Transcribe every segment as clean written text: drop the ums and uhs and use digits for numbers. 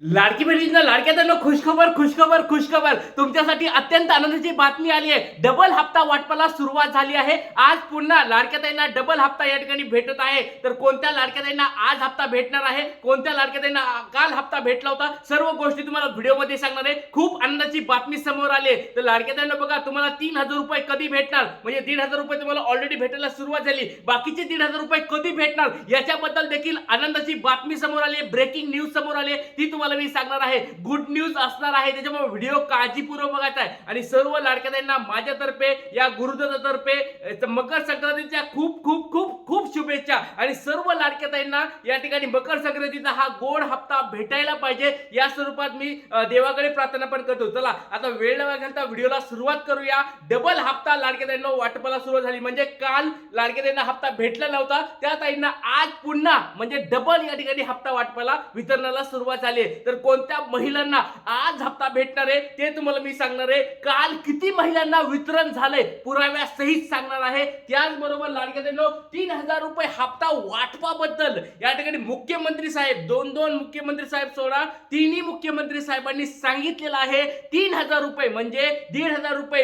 लाडकी बहिणींना लाडक्याला खुशखबर खुशखबर खुशखबर तुमच्यासाठी अत्यंत आनंदाची बातमी आली आहे। डबल हप्ता वाटपाला सुरुवात झाली आहे। आज पुन्हा लाडक्याताईंना डबल हप्ता या ठिकाणी भेटत आहे। तर कोणत्या लाडक्याताईंना आज हप्ता भेटणार आहे, कोणत्या लाडक्याताईंना काल हप्ता भेटला होता, सर्व गोष्टी तुम्हाला व्हिडिओमध्ये सांगणार आहे। खूप आनंदाची बातमी समोर आली आहे। तर लाडक्याताईंना बघा, तुम्हाला 3000 रुपये कधी भेटणार, म्हणजे 1500 रुपये तुम्हाला ऑलरेडी भेटायला सुरुवात झाली, बाकीचे 1500 रुपये कधी भेटणार याच्याबद्दल देखील आनंदाची बातमी समोर आली आहे। ब्रेकिंग न्यूज समोर आली आहे, ती तुम्हाला मी सांगणार आहे। गुड न्यूज असणार आहे, त्याच्यामुळे व्हिडिओ काळजीपूर्वक बघायचा आहे। आणि सर्व लाडक्याताईंना माझ्यातर्फे, या गुरुदादातर्फे मकर संक्रांतीच्या खूप खूप खूप खूप शुभेच्छा। आणि सर्व लाडक्याताईंना या ठिकाणी मकर संक्रांतीचा हा गोड हप्ता भेटायला पाहिजे या स्वरूपात मी देवाकडे प्रार्थना पण करतो। चला आता वेळ न घालता व्हिडिओला सुरुवात करूया। डबल हप्ता लाडक्याताईंना वाटपाला सुरुवात झाली, म्हणजे काल लाडक्याताईंना हप्ता भेटला नव्हता, त्या ताईंना आज पुन्हा म्हणजे डबल या ठिकाणी हप्ता वाटपाला वितरणाला सुरुवात झाली। तर कोणत्या महिलांना आज हप्ता भेटणार आहे ते तुम्हाला मी सांगणार आहे। काल किती महिलांना वितरण झालंय पुराव्यासहित सांगणार आहे। त्याचबरोबर लाडक्याताईंनो 3000 रुपये हप्ता वाटपाबद्दल या ठिकाणी मुख्यमंत्री साहेब, दोन मुख्यमंत्री साहेब सोडा, तिन्ही मुख्यमंत्री साहेबांनी सांगितलेलं आहे 3000 रुपये म्हणजे 1500 रुपये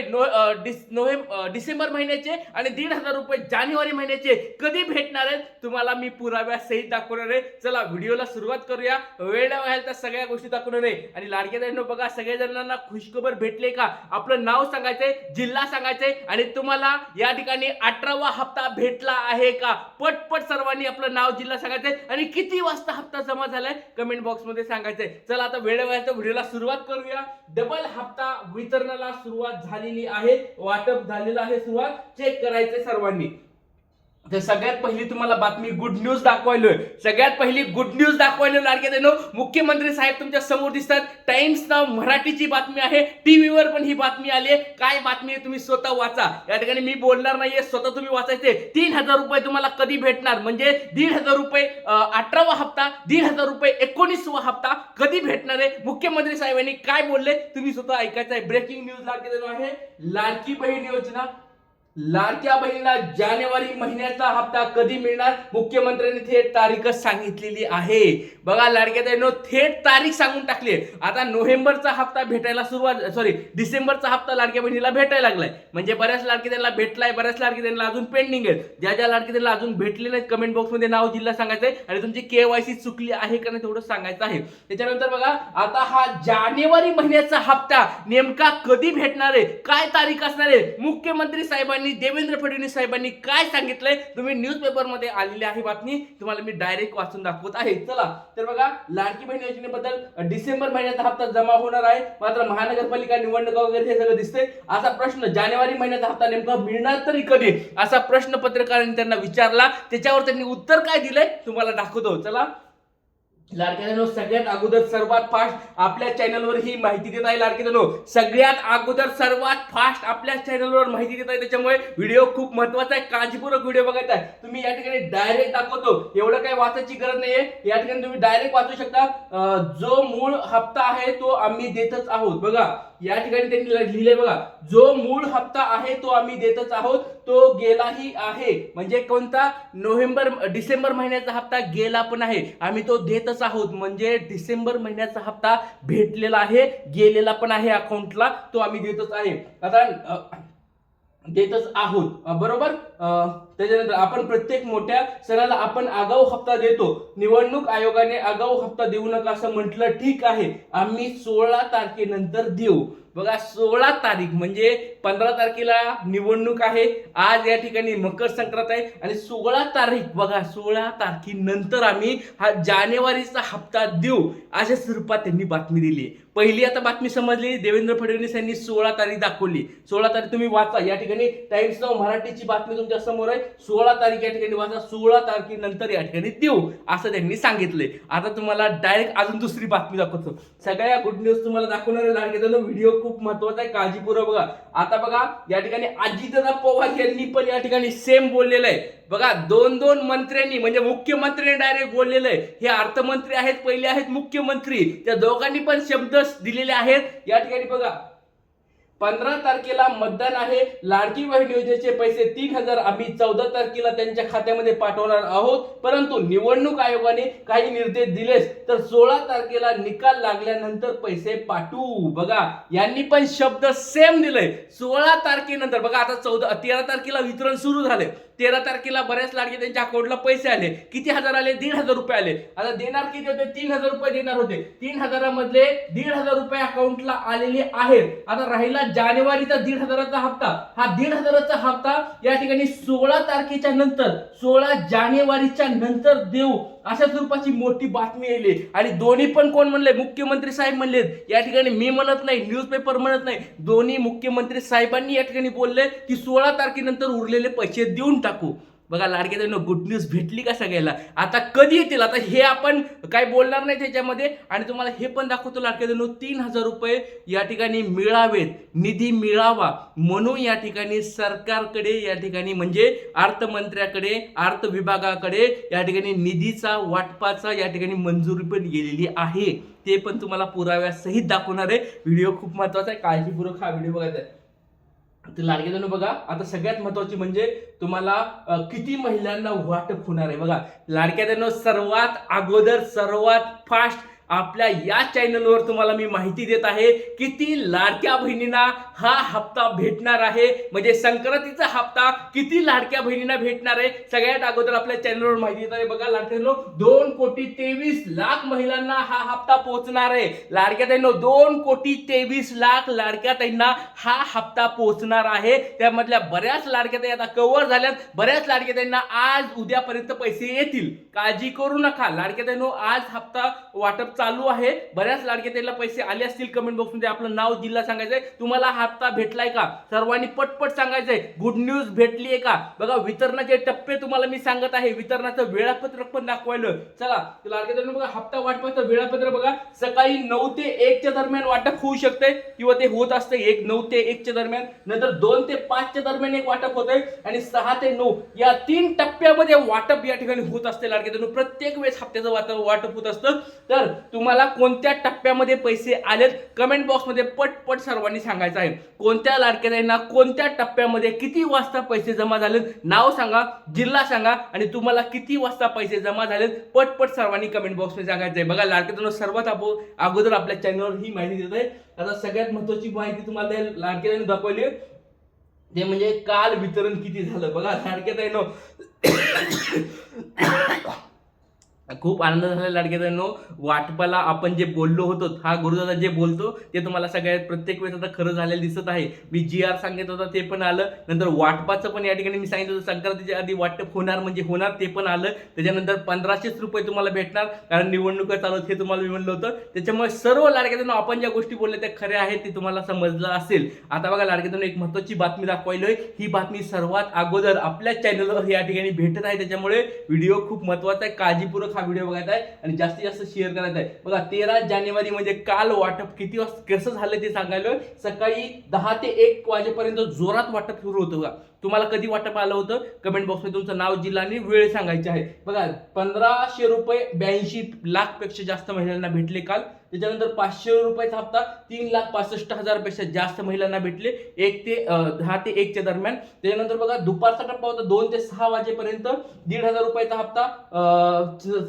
डिसेंबर महिन्याचे आणि 1500 रुपये जानेवारी महिन्याचे कधी भेटणार आहेत तुम्हाला मी पुराव्यासहित दाखवणार आहे। चला व्हिडिओला सुरुवात करूया। वेळ व्हायला तर सगळ्या गोष्टी दाखवणार आहे। आणि लाडक्याताईंनो बघा, सगळ्या जणांना खुशखबर भेटले का, आपलं नाव सांगायचंय, जिल्हा सांगायचंय आणि तुम्हाला या ठिकाणी 18वा हप्ता भेटला आहे का, पटपट सर्वांनी आपलं नाव, जिल्हा सांगायचंय आणि किती वाजता हप्ता जमा झालाय कमेंट बॉक्स मध्ये सांगायचंय। चला आता वेळ व्हायला व्हिडिओला सुरुवात करूया। डबल हप्ता वितरणाला सुरुवात झालेली आहे, वाटप झालेलं आहे, सुरुवात चेक करायचंय सर्वांनी। तर सगळ्यात पहिली तुम्हाला बातमी गुड न्यूज दाखवायलोय, सगळ्यात पहिली गुड न्यूज दाखवायलोय लाडक्याताईंनो। मुख्यमंत्री साहेब तुमच्या समोर दिसतात, टाइम्स नाव मराठीची बातमी आहे, टीव्हीवर पण ही बातमी आली आहे। काय बातमी आहे तुम्ही स्वतः वाचा, या ठिकाणी मी बोलणार नाहीये, स्वतः तुम्ही वाचायचे। 3000 रुपये तुम्हाला कधी भेटणार, म्हणजे 1500 रुपये 18वा हप्ता, 1500 रुपये 19वा हप्ता कधी भेटणार आहे, मुख्यमंत्री साहेबांनी काय बोलले तुम्ही स्वतः ऐकायचं आहे। ब्रेकिंग न्यूज लाडक्याताईंनो आहे, लाडकी बहीण योजना, लाडक्या बहिणीला जानेवारी महिन्याचा हप्ता कधी मिळणार, मुख्यमंत्र्यांनी थेट तारीखच सांगितलेली आहे। बघा लाडक्याताईंनो, थेट तारीख सांगून टाकली। आता नोव्हेंबरचा हप्ता भेटायला सुरुवात, डिसेंबरचा हप्ता लाडक्या बहिणीला भेटायला लागलाय, म्हणजे बऱ्याच लाडक्याताईंना भेटलाय, बऱ्याच लाडक्याताईंना अजून पेंडिंग आहे। ज्या लाडक्याताईंना अजून भेटले नाही कमेंट बॉक्स मध्ये नाव, जिल्हा सांगायचंय आणि तुमची केवायसी चुकली आहे का नाही तेवढं सांगायचं आहे। त्याच्यानंतर बघा, आता हा जानेवारी महिन्याचा हप्ता नेमका कधी भेटणार आहे, काय तारीख असणार आहे, मुख्यमंत्री साहेबांनी, देवेंद्र फडणवीस साहेबांनी काय सांगितलंय तुम्ही न्यूजपेपर मध्ये आलेली आहे बातमी, तुम्हाला मी डायरेक्ट वाचून दाखवत आहे। चला तर बघा, लाडकी बहीण योजनेबद्दल डिसेंबर महिन्याचा हप्ता जमा होणार आहे, मात्र महानगरपालिका निवडणुका वगैरे हे सगळं दिसतंय। असा प्रश्न, जानेवारी महिन्याचा हप्ता नेमका मिळणार तरी कधी, असा प्रश्न पत्रकारांनी त्यांना विचारला, त्याच्यावर त्यांनी उत्तर काय दिलंय तुम्हाला दाखवतो। चला लाडक्याताईंनो, सगळ्यात अगोदर सर्वात फास्ट आपल्या चॅनलवर ही माहिती देत आहे। लाडक्याताईंनो, सगळ्यात अगोदर सर्वात फास्ट आपल्या चॅनलवर माहिती देत आहे, त्याच्यामुळे व्हिडिओ खूप महत्त्वाचा आहे, काळजीपूर्वक व्हिडिओ बघायचा आहे। तुम्ही या ठिकाणी डायरेक्ट दाखवतो, एवढं काही वाचायची गरज नाहीये, या ठिकाणी तुम्ही डायरेक्ट वाचू शकता। जो मूळ हप्ता आहे तो आम्ही देतच आहोत। बघा या ठिकाणी त्यांनी लिहिले बघा, जो मूळ हप्ता आहे तो आम्ही देतच आहोत, तो गेलाही आहे, म्हणजे कोणता, डिसेंबर महिन्याचा हप्ता गेला पण आहे, आम्ही तो देतच आहोत, म्हणजे डिसेंबर महिन्याचा हप्ता भेटलेला आहे, गेलेला पण आहे अकाउंटला, तो आम्ही देतच आहे। आता देतच आहोत, बरोबर। त्याच्यानंतर आपण प्रत्येक मोठ्या सणाला आपण आगाऊ हप्ता देतो, निवडणूक आयोगाने आगाऊ हप्ता देऊ नका असं म्हटलं, ठीक आहे, आम्ही 16 तारखेनंतर देऊ। बघा 16 तारीख म्हणजे 15 तारखेला निवडणूक आहे, आज या ठिकाणी मकर संक्रांत आहे आणि 16 तारीख, बघा 16 तारखेनंतर आम्ही हा जानेवारीचा हप्ता देऊ, अशा स्वरूपात त्यांनी बातमी दिली। पहिली आता बातमी समजली, देवेंद्र फडणवीस यांनी 16 तारीख दाखवली, 16 तारीख तुम्ही वाचा, या ठिकाणी टाइम्स नाव मराठीची बातमी तुमच्या समोर आहे, 16 तारीख या ठिकाणी वाचा, 16 तारखेनंतर या ठिकाणी देऊ असं त्यांनी सांगितलंय। आता तुम्हाला डायरेक्ट अजून दुसरी बातमी दाखवतो, सगळ्या गुड न्यूज तुम्हाला दाखवणार आहे लाडक्याताईंनो, व्हिडिओ खूप महत्त्वाचा आहे, काळजीपूर्वक बघा। आता बघा या ठिकाणी अजितदादा पवार यांनी पण या ठिकाणी सेम बोललेलं आहे। बघा दोन मंत्र्यांनी, म्हणजे मुख्यमंत्र्यांनी डायरेक्ट बोललेलं आहे, हे अर्थमंत्री आहेत, पहिले आहेत मुख्यमंत्री, त्या दोघांनी पण शब्द दिलेले आहेत। या ठिकाणी बघा, 15 तारखेला मतदान आहे. लाडकी बहीण योजनेचे पैसे 3,000 आम्ही 14 तारखेला त्यांच्या खात्यामध्ये पाठवणार आहोत. परंतु निवडणूक आयोगाने काही निर्देश दिलेस तर 16 तारखेला निकाल लागल्यानंतर पैसे पाठवू. बघा यांनी पण शब्द सेम दिलंय. 16 तारखेनंतर बघा आता 13 तारखेला वितरण सुरू झाले. 13 तारखेला बऱ्याच लाडके त्यांच्या अकाउंटला पैसे आले. किती हजार आले? 1,500 रुपये आले. आता देणार किती होते? 3,000 रुपये देणार होते. 3,000 मधले 1,500 रुपये अकाउंटला आलेले आहेत. आता राहिला जानेवारीचा 1,500चा हप्ता. हा 1,500चा हप्ता या ठिकाणी 16 तारखेच्या नंतर 16 जानेवारीच्या नंतर देऊ अशा स्वरूपाची मोठी बातमी येईल. आणि दोन्ही पण कोण म्हणले? मुख्यमंत्री साहेब म्हणलेत. या ठिकाणी मी म्हणत नाही, न्यूजपेपर म्हणत नाही, दोन्ही मुख्यमंत्री साहेबांनी या ठिकाणी बोलले की 16 तारखेनंतर उरलेले पैसे देऊन टाकू. बघा लाडक्या गुड न्यूज भेटली का सगळ्याला? आता कधी येतील आता हे आपण काय बोलणार नाही त्याच्यामध्ये. आणि तुम्हाला हे पण दाखवतो लाडक्या 3,000 रुपये या ठिकाणी मिळावेत, निधी मिळावा म्हणून या ठिकाणी सरकारकडे या ठिकाणी म्हणजे अर्थमंत्र्याकडे, अर्थ विभागाकडे या ठिकाणी निधीचा वाटपाचा या ठिकाणी मंजुरी पण गेलेली आहे. ते पण तुम्हाला पुराव्यासहित दाखवणार आहे. व्हिडिओ खूप महत्वाचा आहे, काळजीपूर्वक हा व्हिडिओ बघायचा आहे. तर लाडक्या बघा आता सगळ्यात महत्वाची म्हणजे तुम्हाला किती महिलांना वाटप होणार आहे. बघा लाडक्या सर्वात अगोदर सर्वात फास्ट आपल्या या चॅनलवर तुम्हाला मी माहिती देत आहे किती लाडक्या बहिणींना हा हप्ता भेटणार आहे. म्हणजे संक्रांतीचा हप्ता किती लाडक्या बहिणींना भेटणार आहे सगळ्यात अगोदर आपल्या चॅनलवर माहिती देत आहे. बघा लाडक्यांनो 2,23,00,000 महिलांना हा हप्ता पोहोचणार आहे. लाडक्याताईंनो 2,23,00,000 लाडक्याताईंना हा हप्ता पोहोचणार आहे. त्यामधल्या बऱ्याच लाडक्याताई आता कव्हर झाल्यात. बऱ्याच लाडक्याताईंना आज उद्यापर्यंत पैसे येतील, काळजी करू नका. लाडक्याताईंनो आज हप्ता वाटप चालू आहे. बऱ्याच लाडक्याताईला पैसे आले असतील. कमेंट बॉक्स मध्ये आपलं नाव, जिल्हा सांगायचंय. तुम्हाला हप्ता भेटलाय का सर्वांनी पटपट सांगायचंय. गुड न्यूज भेटलीये का? बघा वितरणाचे टप्पे तुम्हाला मी सांगत आहे. वितरणाचं वेळापत्रक पण दाखवायलं. चला लाडक्याताईंनो बघा हप्ता वाटपाचं वेळापत्रक बघा. सकाळी 9 ते 1 च्या दरम्यान वाटप होऊ शकते किंवा ते होत असते 9 ते 1 च्या दरम्यान. नंतर 2 ते 5 च्या दरम्यान एक वाटप होतंय आणि 6 ते 9 या 3 टप्प्यामध्ये वाटप या ठिकाणी होत असते. लाडक्याताईंनो प्रत्येक वेळेस हप्त्याचं वाटप होत असतं. तर तुम्हाला कोणत्या टप्प्यामध्ये पैसे आलेत कमेंट बॉक्स मध्ये पटपट सर्वांनी सांगायचं आहे. कोणत्या लाडक्याताईंना कोणत्या टप्प्यामध्ये किती वाजता पैसे जमा झालेत नाव सांगा, जिल्हा सांगा आणि तुम्हाला किती वाजता पैसे जमा झालेत पटपट सर्वांनी कमेंट बॉक्स मध्ये सांगायचं आहे. बघा लाडक्याताईंनो सर्वात अगोदर आपल्या चॅनलवर ही माहिती देत आहे. आता सगळ्यात महत्त्वाची माहिती तुम्हाला लाडक्याताईंनी दाखवली ते म्हणजे काल वितरण किती झालं. बघा लाडक्याताईंनो खूप आनंद झाला लाडक्याताईंनो. वाटपाला आपण जे बोललो होतो, हा गुरुदादा जे बोलतो ते तुम्हाला सगळ्यात प्रत्येक वेळेस आता खरं झालेलं दिसत आहे. मी GR सांगितलं होतं ते पण आलं. नंतर वाटपाचं पण या ठिकाणी मी सांगितलं होतं संक्रांतीच्या आधी वाटप होणार म्हणजे होणार, ते पण आलं. त्याच्यानंतर 1,500 रुपये तुम्हाला भेटणार कारण निवडणुका चालू हे तुम्हाला मी म्हणलं होतं. त्याच्यामुळे सर्व लाडक्याताईंनो आपण ज्या गोष्टी बोलल्या त्या खऱ्या आहेत ते तुम्हाला समजलं असेल. आता बघा लाडक्याताईंनो एक महत्त्वाची बातमी दाखवायलोय. ही बातमी सर्वात अगोदर आपल्या चॅनलवर या ठिकाणी भेटत आहे. त्याच्यामुळे व्हिडिओ खूप महत्त्वाचा आहे. काळजीपूर्वक हा व्हिडिओ बघायचा आहे आणि जास्तीत जास्त शेअर करायचा आहे. बघा 13 जानेवारी म्हणजे काल वाटप किती वाजता कसं झालं ते सांगायला. सकाळी 10 ते 1 वाजेपर्यंत जोरात वाटप सुरू होतं. बघा तुम्हाला कधी वाटप आलं होतं कमेंट बॉक्स मध्ये तुमचं नाव, जिल्हा आणि वेळ सांगायची आहे. बघा 1,500 रुपये 82 लाख पेक्षा जास्त महिलांना भेटले काल. त्याच्यानंतर 500 रुपयाचा हप्ता 3,65,000 पेक्षा जास्त महिलांना भेटले 10 ते 1 च्या दरम्यान. त्याच्यानंतर बघा दुपारचा टप्पा होता 2 ते 6 वाजेपर्यंत 1,500 रुपयाचा हप्ता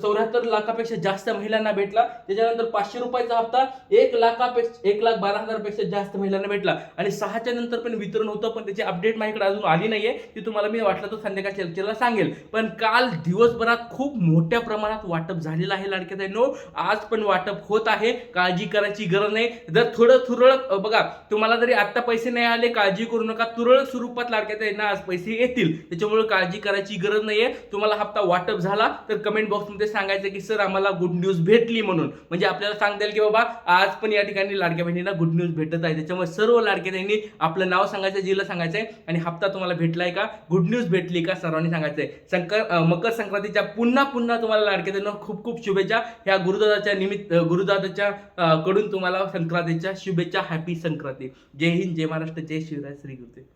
74 लाखापेक्षा जास्त महिलांना भेटला. त्याच्यानंतर 500 रुपयाचा हप्ता 1,12,000 पेक्षा जास्त महिलांना भेटला. आणि 6 च्या नंतर पण वितरण होतं पण त्याची अपडेट माझ्याकडे अजून आली नाहीये. ती तुम्हाला मी वाटलं तर संध्याकाळच्या चर्चेला सांगेल. पण काल दिवसभरात खूप मोठ्या प्रमाणात वाटप झालेलं आहे लाडक्याताईंनो. आज पण वाटप होत आहे. काळजी करायची गरज नाही. जर थोडं तुरळक बघा तुम्हाला जरी आता पैसे नाही आले काळजी करू नका. तुरळक स्वरूपात लाडक्याताईंना आज पैसे येतील. त्याच्यामुळे काळजी करायची गरज नाहीये. तुम्हाला हप्ता वाटप झाला तर कमेंट बॉक्स मध्ये सांगायचं की सर आम्हाला गुड न्यूज भेटली म्हणून. म्हणजे आपल्याला सांगता येईल की बाबा आज पण या ठिकाणी लाडक्या बहिणींना गुड न्यूज भेटत आहे. त्याच्यामुळे सर्व लाडक्याताईंनी आपलं नाव सांगायचं, जिल्हा सांगायचंय आणि हप्ता तुम्हाला भेटलाय का, गुड न्यूज भेटली का सर्वांनी सांगायचंय. मकर संक्रांतीच्या पुन्हा तुम्हाला लाडक्याताईंना खूप खूप शुभेच्छा. ह्या गुरुदादाच्या कडून तुम्हाला संक्रांतीच्या शुभेच्छा. हॅपी संक्रांती. जय हिंद, जय महाराष्ट्र, जय शिवराय, श्री गुरुदेव.